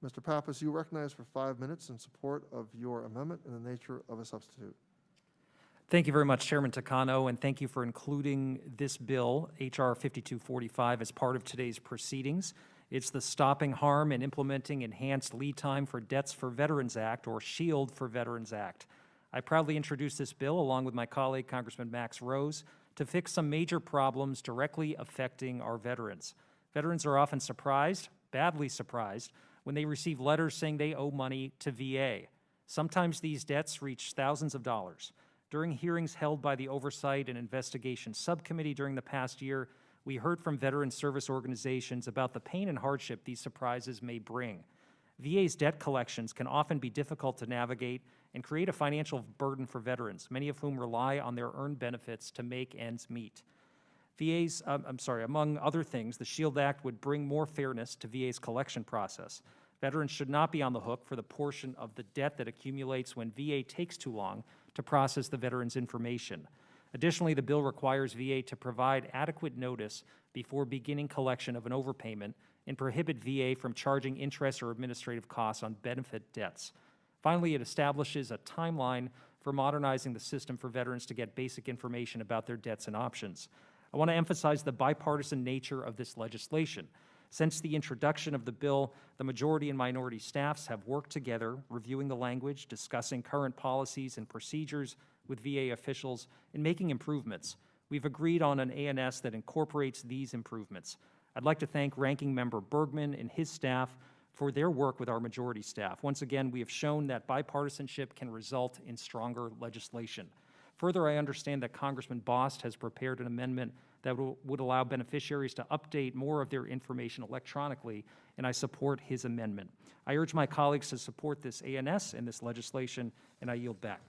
Mr. Pappas, you recognize for 5 minutes in support of your amendment in the nature of a substitute. Thank you very much, Chairman Takano, and thank you for including this bill, H.R. 5245, as part of today's proceedings. It's the Stopping Harm and Implementing Enhanced Lead Time for Debts for Veterans Act, or SHIELD for Veterans Act. I proudly introduced this bill, along with my colleague, Congressman Max Rose, to fix some major problems directly affecting our veterans. Veterans are often surprised, badly surprised, when they receive letters saying they owe money to VA. Sometimes these debts reach thousands of dollars. During hearings held by the Oversight and Investigation Subcommittee during the past year, we heard from veteran service organizations about the pain and hardship these surprises may bring. VA's debt collections can often be difficult to navigate and create a financial burden for veterans, many of whom rely on their earned benefits to make ends meet. Among other things, the SHIELD Act would bring more fairness to VA's collection process. Veterans should not be on the hook for the portion of the debt that accumulates when VA takes too long to process the veteran's information. Additionally, the bill requires VA to provide adequate notice before beginning collection of an overpayment and prohibit VA from charging interest or administrative costs on benefit debts. Finally, it establishes a timeline for modernizing the system for veterans to get basic information about their debts and options. I want to emphasize the bipartisan nature of this legislation. Since the introduction of the bill, the majority and minority staffs have worked together, reviewing the language, discussing current policies and procedures with VA officials, and making improvements. We've agreed on an ANS that incorporates these improvements. I'd like to thank Ranking Member Bergman and his staff for their work with our majority staff. Once again, we have shown that bipartisanship can result in stronger legislation. Further, I understand that Congressman Bost has prepared an amendment that would allow beneficiaries to update more of their information electronically, and I support his amendment. I urge my colleagues to support this ANS and this legislation, and I yield back.